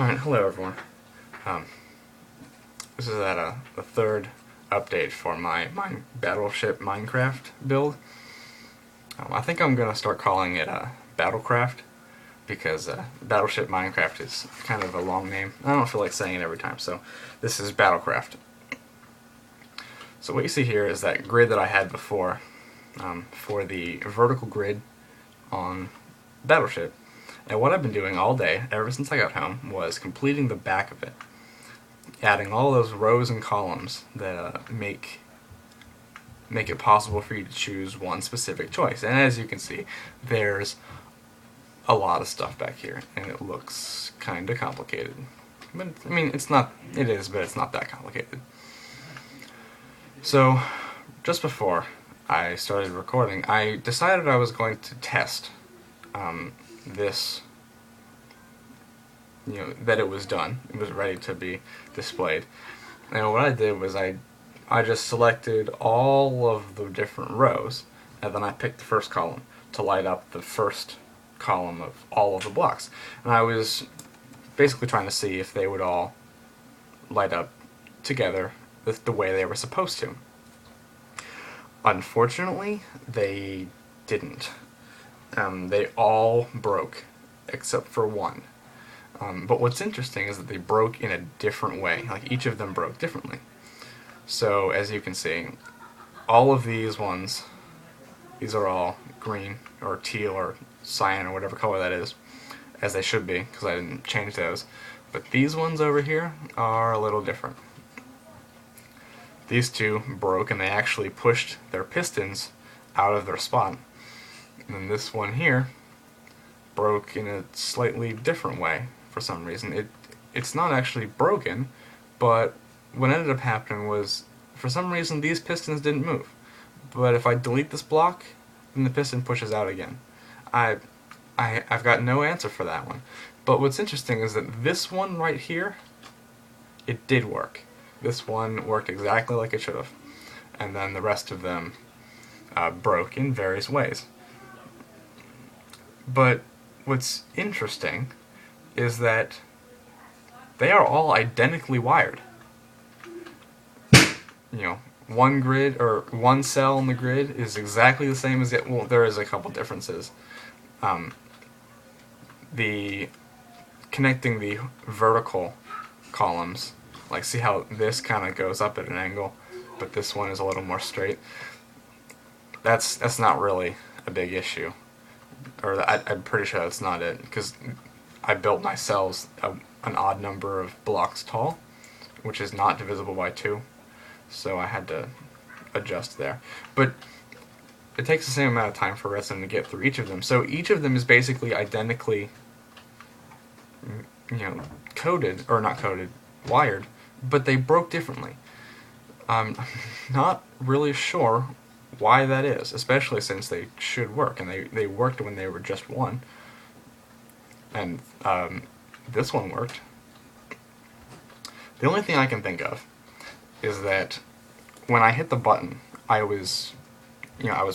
Alright, hello everyone. This is the third update for my Battleship Minecraft build. I think I'm going to start calling it Battlecraft, because Battleship Minecraft is kind of a long name. I don't feel like saying it every time, so this is Battlecraft. So what you see here is that grid that I had before for the vertical grid on Battleship. And what I've been doing all day, ever since I got home, was completing the back of it. Adding all those rows and columns that make it possible for you to choose one specific choice. And as you can see, there's a lot of stuff back here, and it looks kind of complicated. But, I mean, it is, but it's not that complicated. So, just before I started recording, I decided I was going to test this, that it was done. It was ready to be displayed. And what I did was I just selected all of the different rows, and then I picked the first column to light up the first column of all of the blocks. And I was basically trying to see if they would all light up together the way they were supposed to. Unfortunately, they didn't. They all broke, except for one. But what's interesting is that they broke in a different way. Like, each of them broke differently. So, as you can see, all of these ones, these are all green, or teal, or cyan, or whatever color that is, as they should be, because I didn't change those. But these ones over here are a little different. These two broke, and they actually pushed their pistons out of their spot. And then this one here broke in a slightly different way for some reason. It's not actually broken, but what ended up happening was, for some reason, these pistons didn't move. But if I delete this block, then the piston pushes out again. I've got no answer for that one. But what's interesting is that this one right here, it did work. This one worked exactly like it should have. And then the rest of them broke in various ways. But what's interesting is that they are all identically wired. One grid, or one cell in the grid is exactly the same as it. Well, there is a couple differences. Connecting the vertical columns, like, see how this kind of goes up at an angle, but this one is a little more straight. That's not really a big issue, or I'm pretty sure that's not it, because I built my cells an odd number of blocks tall, which is not divisible by 2, so I had to adjust there. But it takes the same amount of time for Redstone to get through each of them, so each of them is basically identically, coded, or not coded, wired, but they broke differently. I'm not really sure why that is, especially since they should work, and they worked when they were just one. And this one worked. The only thing I can think of is that when I hit the button, I was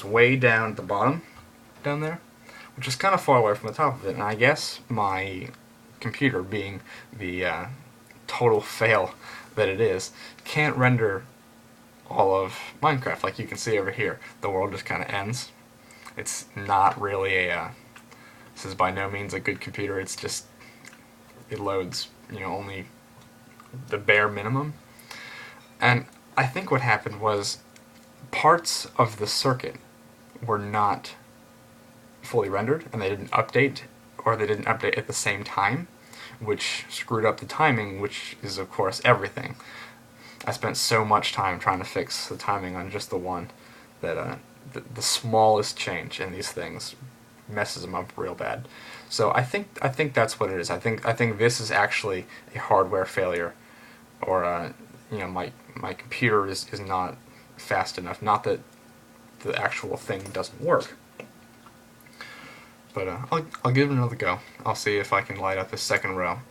way down at the bottom, down there, which is kind of far away from the top of it, and I guess my computer, being the total fail that it is, can't render all of Minecraft. Like you can see over here, the world just kind of ends. It's not really this is by no means a good computer. It's just, it loads, only the bare minimum. And I think what happened was parts of the circuit were not fully rendered, and they didn't update, or they didn't update at the same time, which screwed up the timing, which is, of course, everything. I spent so much time trying to fix the timing on just the one that the smallest change in these things messes them up real bad. So I think that's what it is. I think this is actually a hardware failure, or my computer is not fast enough. Not that the actual thing doesn't work. But I'll give it another go. I'll see if I can light up this second row.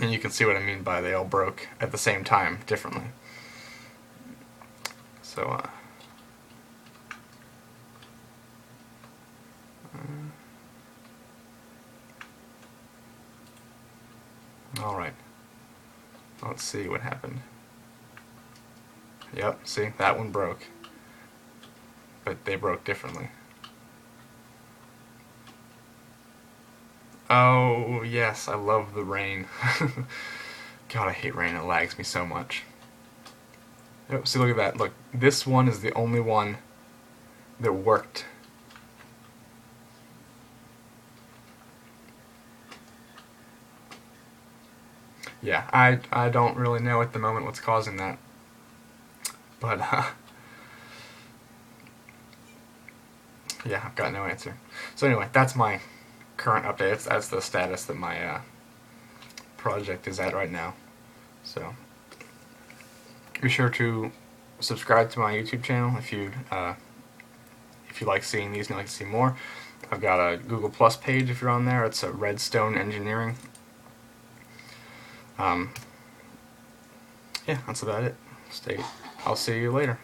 And you can see what I mean by they all broke at the same time, differently. So, Alright. Let's see what happened. Yep, see, that one broke. But they broke differently. Oh, yes, I love the rain. God, I hate rain. It lags me so much. Oh, see, look at that. Look, this one is the only one that worked. Yeah, I don't really know at the moment what's causing that. But, yeah, I've got no answer. So anyway, that's my current update. That's the status that my project is at right now. So be sure to subscribe to my YouTube channel if you like seeing these and you'd like to see more. I've got a Google Plus page if you're on there. It's a Redstone Engineering. Yeah, that's about it. I'll see you later.